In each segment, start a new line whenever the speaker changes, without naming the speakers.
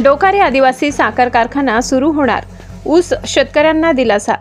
डोकारे आदिवासी साखर कारखाना सुरू होणार, ऊस शेतकऱ्यांना दिलासा।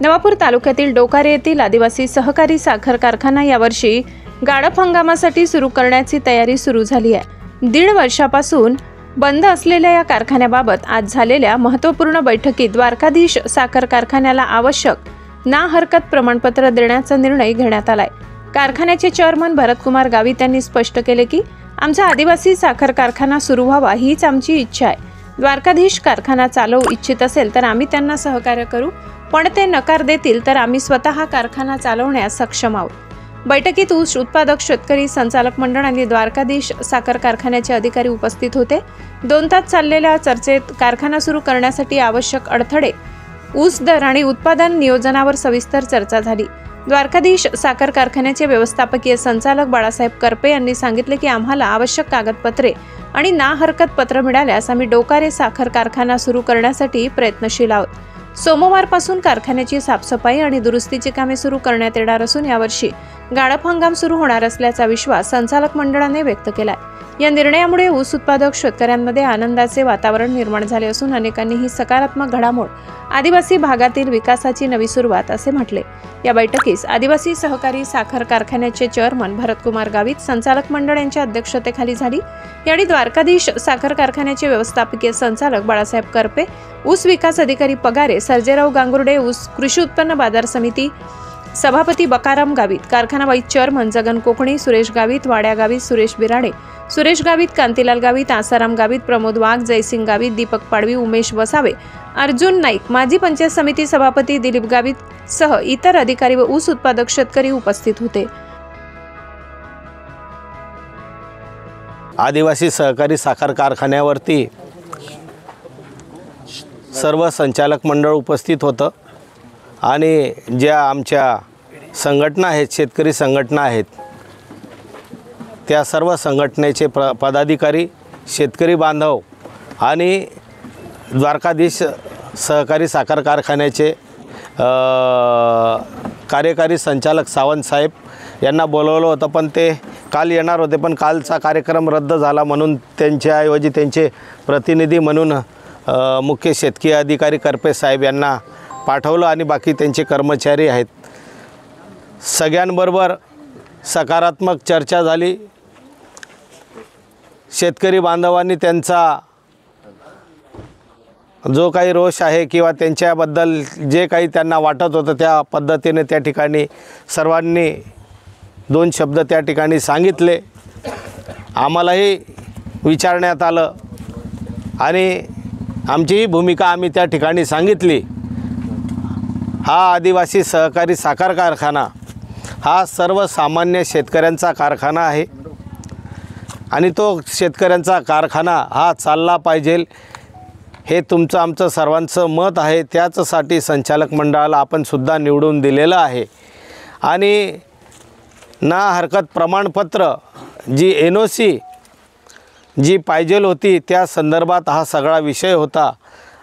नवापूर तालुक्यातील डोकारे येथील आदिवासी सहकारी साखर कारखाना यावर्षी गाळप हंगामासाठी सुरू करण्याची तयारी सुरू झाली आहे। 1.5 वर्षापासून बंद असलेल्या या कारखान्याबाबत आज झालेल्या महत्त्वपूर्ण बैठकीत द्वारकाधीश साखर कारखान्याला आवश्यक ना हरकत प्रमाणपत्र देण्याचा निर्णय घेण्यात आलाय। कारखान्याचे चेअरमन भरतकुमार गावित यांनी स्पष्ट केले की आमचा आदिवासी साखर कारखाना सुरू व्हावा हीच आमची इच्छा आहे। द्वारकाधीश कारखाना चालवू इच्छित असेल तर आम्ही त्यांना सहकार्य करू, पण ते नकार देतील तर आम्ही स्वतः कारखाना चालवण्यास सक्षम आहोत। बैठकीत ऊस उत्पादक शेतकरी संचालक मंडळ आणि द्वारकाधीश साखर कारखान्याचे अधिकारी उपस्थित होते। 2 तास चाललेल्या चर्चेत कारखाना सुरू करण्यासाठी आवश्यक अडथळे, ऊस दर आणि उत्पादन नियोजनावर सविस्तर चर्चा झाली। द्वारकाधीश साखर कारखान्याचे व्यवस्थापकीय संचालक बाळासाहेब करपे यांनी सांगितले की आम्हाला आवश्यक कागदपत्रे आणि ना हरकत पत्र मिळाल्यास आम्ही डोकारे साखर कारखाना सुरू करण्यासाठी प्रयत्नशील आहोत। सोमवारपासून कारखान्याची साफसफाई आणि दुरुस्तीची कामे सुरू करण्यात येणार असून यावर्षी गाळप हंगाम सुरू होणार असल्याचा विश्वास संचालक मंडळाने व्यक्त केला। या निर्णयामुळे ऊस उत्पादक शेतकऱ्यांमध्ये आनंदाचे वातावरण निर्माण झाले असून अनेकांनी ही सकारात्मक घडामोड आदिवासी भागातील विकासाची नवी सुरुवात असे म्हटले। या बैठकीस आदिवासी सहकारी साखर कारखान्याचे चेअरमन भरतकुमार गावित संचालक मंडळ यांच्या अध्यक्षतेखाली झाली। यावेळी द्वारकाधीश साखर कारखान्याचे व्यवस्थापकीय संचालक बाळासाहेब करपे, ऊस विकास अधिकारी पगारे, सर्जेराव गांगुर्डे, ऊस कृषी उत्पन्न बाजार समिती सभापती बकाराम गावित, कारखाना वाईस चेअरमन जगन कोकणी, सुरेश गावित, वाड्या गावित, सुरेश बिराडे, सुरेश गावित, कांतीलाल गावित, आसाराम गावित, प्रमोद वाघ, जयसिंग गावित, दीपक पाडवी, उमेश वसावे, अर्जुन नाईक, माजी पंचायत समिती सभापती दिलीप गावित सह इतर अधिकारी व ऊस उत्पादक शेतकरी उपस्थित होते।
आदिवासी सहकारी साखर कारखान्यावरती सर्व संचालक मंडळ उपस्थित होतं आणि ज्या आमच्या संघटना आहेत, शेतकरी संघटना आहेत, त्या सर्व संघटनेचे पदाधिकारी, शेतकरी बांधव आणि द्वारकाधीश सहकारी साखर कारखान्याचे कार्यकारी संचालक सावंत साहेब यांना बोलवलं होतं, पण ते काल येणार होते, पण कालचा कार्यक्रम रद्द झाला म्हणून त्यांच्याऐवजी त्यांचे प्रतिनिधी म्हणून मुख्य शेतकी अधिकारी करपे साहेब यांना पाठवलं आणि बाकी त्यांचे कर्मचारी आहेत। सगळ्यांबरोबर सकारात्मक चर्चा झाली। शेतकरी बांधवांनी त्यांचा जो काही रोष आहे किंवा त्यांच्याबद्दल जे काही त्यांना वाटत होतं त्या पद्धतीने त्या ठिकाणी सर्वांनी 2 शब्द त्या ठिकाणी सांगितले। आम्हालाही विचारण्यात आलं आणि आमचीही भूमिका आम्ही त्या ठिकाणी सांगितली। हा आदिवासी सहकारी साखर कारखाना हा सर्वसामान्य शेतकऱ्यांचा कारखाना आहे आणि तो शेतकऱ्यांचा कारखाना हा चालला पाहिजे हे तुमचं आमचं सर्वांचं मत आहे। त्याचसाठी संचालक मंडळाला आपण सुद्धा निवडून दिलेलं आहे आणि ना हरकत प्रमाणपत्र जी NOC जी पाहिजे होती त्या संदर्भात हा सगळा विषय होता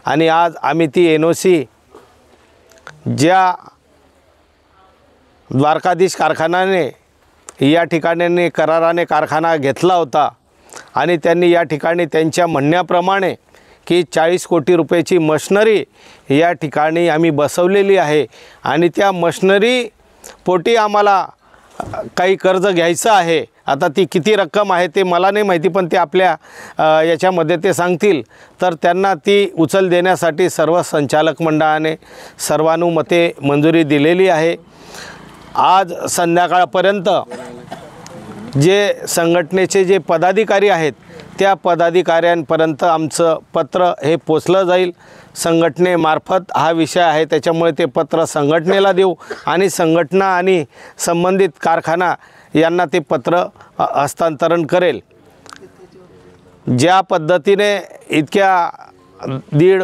आणि आज आम्ही ती NOC ज्या द्वारकाधीश कारखान्याने या ठिकाणी कराराने कारखाना घेतला होता आणि त्यांनी या ठिकाणी त्यांच्या म्हणण्याप्रमाणे की 40 कोटी रुपयाची मशनरी या ठिकाणी आम्ही बसवलेली आहे आणि त्या मशनरी पोटी आम्हाला काही कर्ज घ्यायचं आहे। आता ती किती रक्कम आहे ते मला नाही माहिती, पण ते आपल्या याच्यामध्ये ते सांगतील, तर त्यांना ती उचल देण्यासाठी सर्व संचालक मंडळाने सर्वानुमते मंजुरी दिलेली आहे। आज संध्याकाळपर्यंत जे संघटनेचे जे पदाधिकारी आहेत त्या पदाधिकाऱ्यांपर्यंत आमचं पत्र हे पोचलं जाईल। संघटनेमार्फत हा विषय आहे, त्याच्यामुळे ते पत्र संघटनेला देऊ आणि संघटना आणि संबंधित कारखाना यांना ते पत्र हस्तांतरण करेल। ज्या पद्धतीने इतक्या 1.5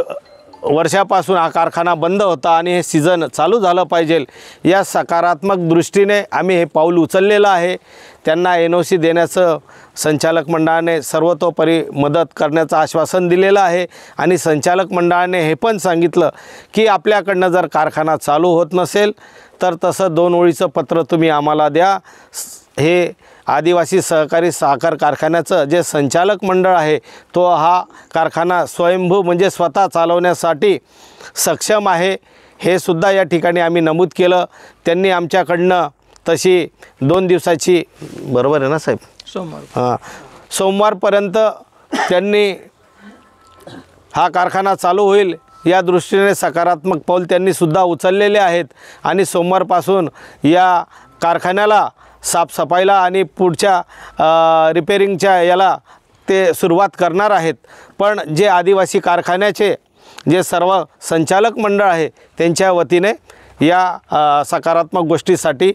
वर्षापासून हा कारखाना बंद होता आणि हे सीझन चालू झालं पाहिजे या सकारात्मक दृष्टीने आम्ही हे पाऊल उचललेलं आहे। त्यांना NOC देण्याचं संचालक मंडळाने सर्वतोपरी मदत करण्याचं आश्वासन दिलेलं आहे आणि संचालक मंडळाने हे पण सांगितलं की आपल्याकडनं जर कारखाना चालू होत नसेल तर तसं 2 ओळीचं पत्र तुम्ही आम्हाला द्या। हे आदिवासी सहकारी साखर कारखान्याचं जे संचालक मंडळ आहे तो हा कारखाना स्वयंभू म्हणजे स्वतः चालवण्यासाठी सक्षम आहे, हे सुद्धा या ठिकाणी आम्ही नमूद केलं। त्यांनी आमच्याकडनं तशी 2 दिवसाची, बरोबर आहे ना साहेब, सोमवारपर्यंत त्यांनी हा कारखाना चालू होईल या दृष्टीने सकारात्मक पाऊल त्यांनी सुद्धा उचललेले आहेत आणि सोमवारपासून या कारखान्याला साफसफाईला आणि पुढच्या रिपेरिंगच्या याला ते सुरुवात करणार आहेत। पण जे आदिवासी कारखान्याचे जे सर्व संचालक मंडळ आहे त्यांच्या वतीने या सकारात्मक गोष्टीसाठी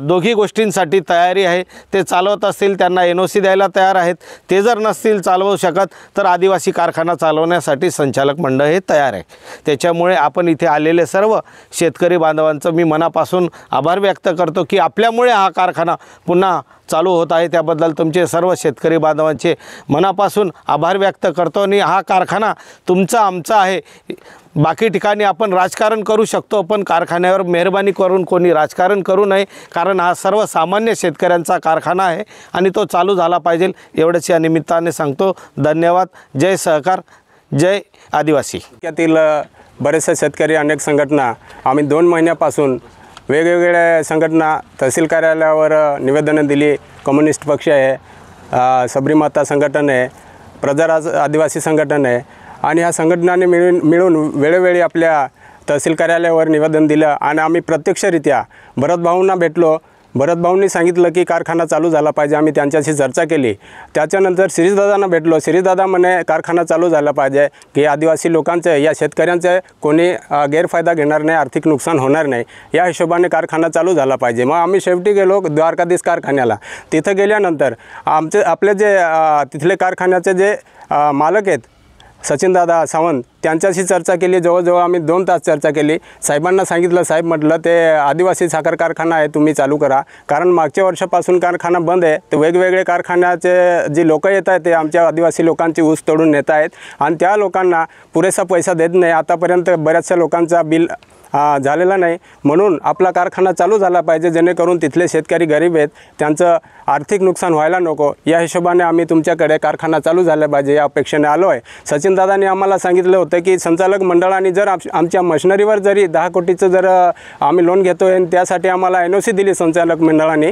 दोघी गोष्टींसाठी तयारी आहे। ते चालवत असतील त्यांना NOC द्यायला तयार आहेत, ते जर नसतील चालवू शकत तर आदिवासी कारखाना चालवण्यासाठी संचालक मंडळ हे तयार आहे। त्याच्यामुळे आपण इथे आलेले सर्व शेतकरी बांधवांचं मी मनापासून आभार व्यक्त करतो की आपल्यामुळे हा कारखाना पुन्हा चालू होत आहे। त्याबद्दल तुमचे सर्व शेतकरी बांधवांचे मनापासून आभार व्यक्त करतो आणि हा कारखाना तुमचा आमचा आहे। बाकी ठिकाणी आपण राजकारण करू शकतो पण कारखान्यावर मेहरबानी करून कोणी राजकारण करू नये, कारण हा सर्वसामान्य शेतकऱ्यांचा कारखाना आहे आणि तो चालू झाला पाहिजे एवढंच या निमित्ताने सांगतो। धन्यवाद। जय सहकार, जय आदिवासी।
त्यातील बरेचसे शेतकरी, अनेक संघटना आम्ही 2 महिन्यापासून वेगवेगळ्या संघटना तहसील कार्यालयावर निवेदनं दिली। कम्युनिस्ट पक्ष आहे, सबरीमाता संघटन आहे, प्रजाराज आदिवासी संघटन आहे आणि ह्या संघटनांनी मिळून वेळोवेळी आपल्या तहसील कार्यालयावर निवेदन दिलं आणि आम्ही प्रत्यक्षरित्या भरतभाऊंना भेटलो। भरतभाऊंनी सांगितलं की कारखाना चालू झाला पाहिजे। आम्ही त्यांच्याशी चर्चा केली। त्याच्यानंतर शिरीषदादांना भेटलो। शिरीषदादा म्हणे कारखाना चालू झाला पाहिजे की आदिवासी लोकांचं या शेतकऱ्यांचं कोणी गैरफायदा घेणार नाही, आर्थिक नुकसान होणार नाही, या हिशोबाने कारखाना चालू झाला पाहिजे। मग आम्ही शेवटी गेलो द्वारकाधीश कारखान्याला। तिथं गेल्यानंतर आपले जे तिथले कारखान्याचे जे मालक आहेत सचिनदादा सावंत त्यांच्याशी चर्चा केली। जवळजवळ आम्ही 2 तास चर्चा केली। साहेबांना सांगितलं, साहेब म्हटलं ते आदिवासी साखर कारखाना आहे, तुम्ही चालू करा, कारण मागच्या वर्षापासून कारखाना बंद आहे। तर वेगवेगळे कारखान्याचे जे लोक येत आहेत ते आमच्या आदिवासी लोकांची ऊस तोडून नेत आहेत आणि त्या लोकांना पुरेसा पैसा देत नाही। आतापर्यंत बऱ्याचशा लोकांचा बिल झालेला नाही, म्हणून आपला कारखाना चालू झाला पाहिजे जेणेकरून तिथले शेतकरी गरीब आहेत त्यांचं आर्थिक नुकसान व्हायला नको, या हिशोबाने आम्ही तुमच्याकडे कारखाना चालू झाला पाहिजे या अपेक्षेने आलो आहे। सचिनदादांनी आम्हाला सांगितलं होतं की संचालक मंडळाने जर आमच्या मशिनरीवर जरी 10 कोटीचं जर आम्ही लोन घेतो आहे त्यासाठी आम्हाला NOC दिली संचालक मंडळाने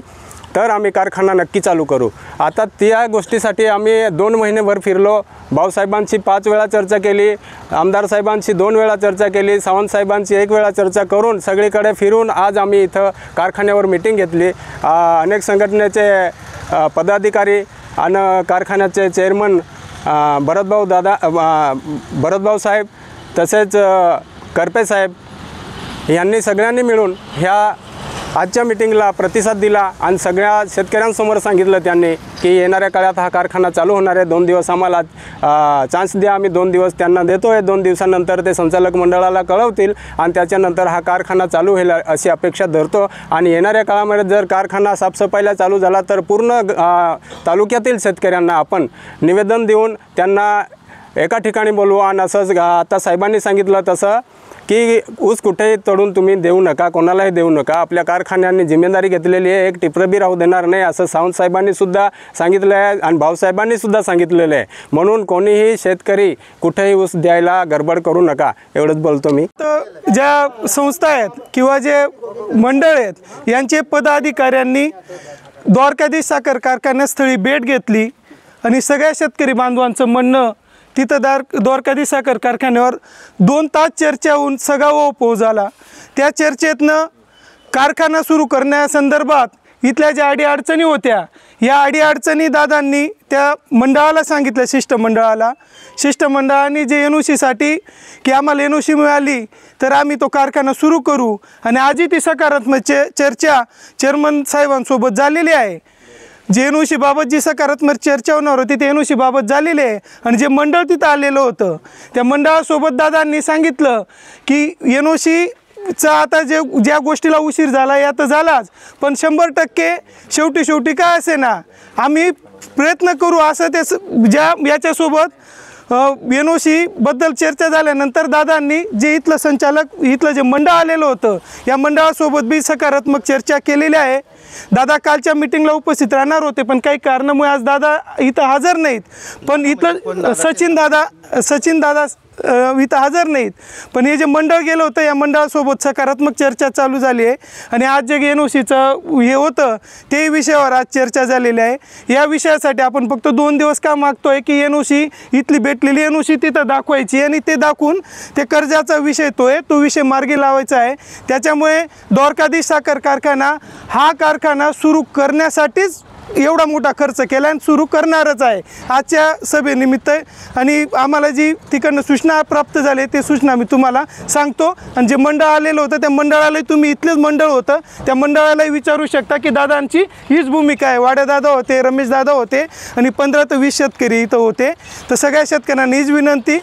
तर आम्ही कारखाना नक्की चालू करू। आता त्या गोष्टीसाठी आम्ही 2 महिनेभर फिरलो। भाऊसाहेबांशी 5 वेळा चर्चा केली, आमदार साहेबांशी 2 वेळा चर्चा केली, सावंत साहेबांशी 1 वेळा चर्चा करून सगळीकडे फिरून आज आम्ही इथं कारखान्यावर मीटिंग घेतली। अनेक संघटनेचे पदाधिकारी आणि कारखान्याचे चेअरमन भरतभाऊ साहेब तसेच करपे साहेब यांनी सगळ्यांनी मिळून ह्या आजच्या मीटिंगला प्रतिसाद दिला आणि सगळ्या शेतकऱ्यांसमोर सांगितलं त्यांनी की येणाऱ्या काळात हा कारखाना चालू होणार आहे। 2 दिवस आम्हाला चान्स द्या, आम्ही 2 दिवस त्यांना देतो आहे। 2 दिवसानंतर ते संचालक मंडळाला कळवतील आणि त्याच्यानंतर हा कारखाना चालू होईल अशी अपेक्षा धरतो आणि येणाऱ्या काळामध्ये जर कारखाना साफसफाईला चालू झाला तर पूर्ण तालुक्यातील शेतकऱ्यांना आपण निवेदन देऊन त्यांना एका ठिकाणी बोलवू आणि असंच आता साहेबांनी सांगितलं तसं की ऊस कुठेही तोडून तुम्ही देऊ नका, कोणालाही देऊ नका, आपल्या कारखान्यांनी जिम्मेदारी घेतलेली आहे, एक टिपरबी राहू देणार नाही असं सावंत साहेबांनी सुद्धा सांगितलं आहे आणि भाऊसाहेबांनी सुद्धा सांगितलेलं आहे। म्हणून कोणीही शेतकरी कुठेही ऊस द्यायला गडबड करू नका एवढंच बोलतो मी।
तर ज्या संस्था आहेत किंवा जे मंडळ आहेत यांचे पदाधिकाऱ्यांनी द्वारकाधीश साखर कारखान्यास्थळी भेट घेतली आणि सगळ्या शेतकरी बांधवांचं म्हणणं तिथं द्वारकाधीश साखर कारखान्यावर 2 तास चर्चा होऊन सगळा ओघ झाला। त्या चर्चेतनं कारखाना सुरू करण्यासंदर्भात इथल्या ज्या अडीअडचणी होत्या या अडीअडचणी दादांनी त्या मंडळाला सांगितलं, शिष्टमंडळाने जे NOCसाठी की आम्हाला NOC मिळाली तर आम्ही तो कारखाना सुरू करू आणि आजही ती सकारात्मक चर्चा चेअरमन साहेबांसोबत झालेली आहे। जे NOC बाबत जी सकारात्मक चर्चा होणार होती ते NOC बाबत झालेली आहे आणि जे मंडळ तिथं आलेलं होतं त्या मंडळासोबत दादांनी सांगितलं की NOCचा आता ज्या गोष्टीला उशीर झाला या तर झालाच, पण 100% शेवटी काय असे ना आम्ही प्रयत्न करू असं ते याच्यासोबत NOC बद्दल चर्चा झाल्यानंतर दादांनी जे इथलं जे मंडळ आलेलं होतं या मंडळासोबत बी सकारात्मक चर्चा केलेली आहे। दादा कालच्या मीटिंगला उपस्थित राहणार होते पण काही कारणामुळे आज दादा इथं हजर नाहीत, पण इथलं सचिन दादा इथं हजर नाहीत, पण हे जे मंडळ गेलं होतं या मंडळासोबत सकारात्मक चर्चा चालू झाली आहे आणि आज जे NOCचं हे होतं ते विषयावर आज चर्चा झालेली आहे। या विषयासाठी आपण फक्त 2 दिवस का मागतोय की NOC इथली भेटलेली NOC तिथं दाखवायची आणि ते दाखवून ते कर्जाचा विषय तो विषय मार्गी लावायचा आहे। त्याच्यामुळे द्वारकाधीश साखर कारखाना हा कारखाना सुरू करण्यासाठीच एवढा मोठा खर्च केला आणि सुरू करणारच आहे आजच्या सभेनिमित्त। आणि आम्हाला जी तिकडनं सूचना प्राप्त झाली ते सूचना मी तुम्हाला सांगतो। आणि जे मंडळ आलेलं होतं त्या मंडळाला तुम्ही इथलेच मंडळ होतं त्या मंडळालाही विचारू शकता की दादांची हीच भूमिका आहे। वाड्या दादा होते, रमेश दादा होते आणि 15 ते 20 शेतकरी इथं होते। तर सगळ्या शेतकऱ्यांना हीच विनंती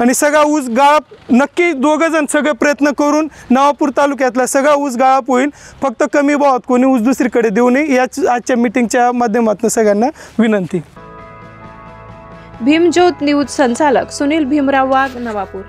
आणि सगळा ऊस गाळप नक्की दोघंजण सगळे प्रयत्न करून नवापूर तालुक्यातला सगळा ऊस गाळप होईल, फक्त कमी भावात कोणी ऊस दुसरीकडे देऊ नये याच आजच्या मीटिंगच्या माध्यमातून सगळ्यांना विनंती।
भीमज्योत न्यूज संचालक सुनील भीमराव वाघ, नवापूर।